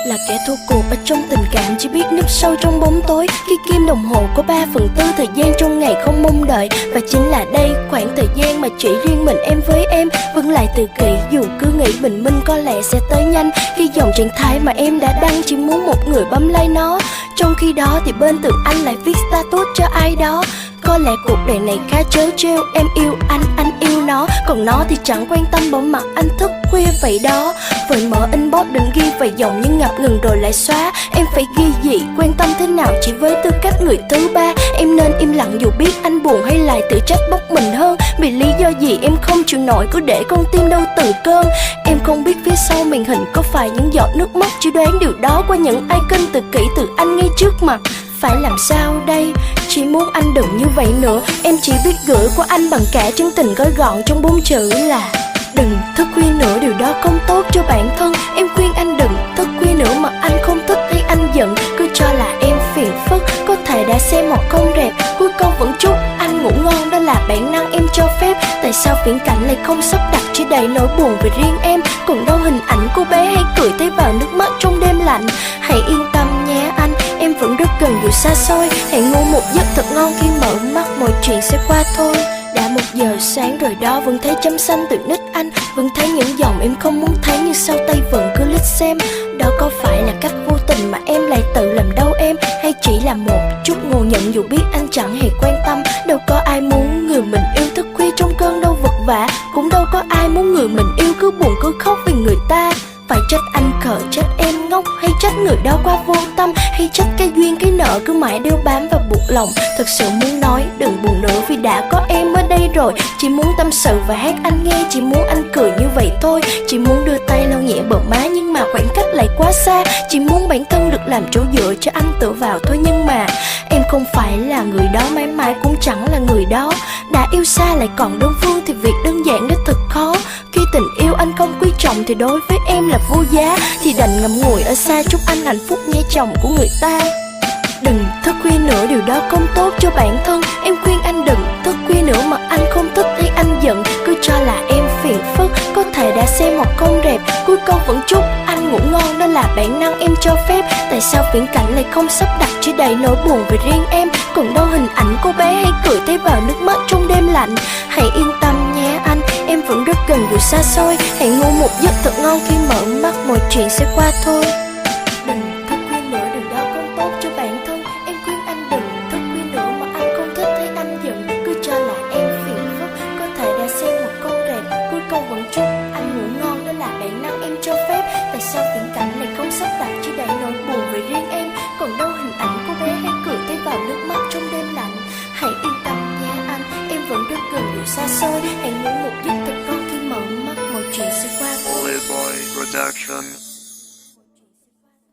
Là kẻ thua cuộc ở trong tình cảm, chỉ biết núp sâu trong bóng tối. Khi kim đồng hồ có 3/4 thời gian trong ngày không mong đợi. Và chính là đây khoảng thời gian mà chỉ riêng mình em với em vẫn lại tự kỷ. Dù cứ nghĩ bình minh có lẽ sẽ tới nhanh, khi dòng trạng thái mà em đã đăng chỉ muốn một người bấm like nó. Trong khi đó thì bên tường anh lại viết status cho ai đó. Có lẽ cuộc đời này khá trớ trêu, em yêu anh yêu nó, còn nó thì chẳng quan tâm bỏ mặc anh thức khuya vậy đó. Vậy mở inbox đừng ghi vài dòng nhưng ngập ngừng rồi lại xóa. Em phải ghi gì, quan tâm thế nào chỉ với tư cách người thứ ba. Em nên im lặng dù biết anh buồn hay lại tự trách bóc mình hơn. Vì lý do gì em không chịu nổi, cứ để con tim đau từng cơn. Em không biết phía sau màn hình có phải những giọt nước mắt, chỉ đoán điều đó qua những icon tự kỷ từ anh ngay trước mặt. Phải làm sao đây, chỉ muốn anh đừng như vậy nữa. Em chỉ biết gửi qua anh bằng cả chân tình gói gọn trong 4 chữ là đừng thức khuya nữa, điều đó không tốt cho bản thân. Em khuyên anh đừng thức khuya nữa mà anh không thích thấy anh giận. Cứ cho là em phiền phức, có thể đã xem một không rẹp. Cuối câu vẫn chúc anh ngủ ngon, đó là bản năng em cho phép. Tại sao viễn cảnh lại không sắp đặt, chỉ đầy nỗi buồn về riêng em. Còn đâu hình ảnh cô bé hay cười thấy vào nước mắt trong đêm lạnh. Hãy yên tâm nhé anh, em vẫn rất gần dù xa xôi. Hãy ngủ một giấc thật ngon, khi mở mắt mọi chuyện sẽ qua thôi. Đã 1 giờ sáng rồi đó, vẫn thấy chấm xanh từ nick anh. Vẫn thấy những dòng em không muốn thấy, nhưng sau tay vẫn cứ lít xem. Đó có phải là cách vô tình mà em lại tự làm đau em, hay chỉ là một chút ngộ nhận dù biết anh chẳng hề quan tâm. Đâu có ai muốn người mình yêu thức khuya trong cơn đau vật vã. Cũng đâu có ai muốn người mình yêu cứ buồn cứ khóc vì người ta. Phải trách anh khờ, trách em ngốc, hay trách người đó quá vô tâm, hay trách cái duyên cái nợ cứ mãi đeo bám và buộc lòng. Thật sự muốn nói đừng buồn nữa vì đã có em ở đây rồi. Chỉ muốn tâm sự và hát anh nghe, chỉ muốn anh cười như vậy thôi. Chỉ muốn đưa tay lau nhẹ bờ má nhưng mà khoảng cách lại quá xa. Chỉ muốn bản thân được làm chỗ dựa cho anh tựa vào thôi. Nhưng mà em không phải là người đó, mãi mãi cũng chẳng là người đó. Đã yêu xa lại còn đơn phương thì việc đơn giản đó thật khó. Khi tình yêu anh không quý trọng thì đối với em là vô giá. Thì đành ngậm ngùi ở xa, chúc anh hạnh phúc nhé chồng của người ta. Đừng thức khuya nữa, điều đó không tốt cho bản thân. Em khuyên anh đừng thức khuya nữa mà anh không thích thấy anh giận. Cứ cho là em phiền phức, có thể đã xem một không rẹp. Cuối câu vẫn chúc anh ngủ ngon, đó là bản năng em cho phép. Tại sao viễn cảnh lại không sắp đặt, chỉ đầy nỗi buồn về riêng em. Còn đâu hình ảnh cô bé hay cười thấy vào nước mắt trong đêm lạnh. Hãy yên tâm nhé anh, em vẫn rất gần dù xa xôi. Hãy ngủ một giấc thật ngon, khi mở mắt mọi chuyện sẽ qua thôi.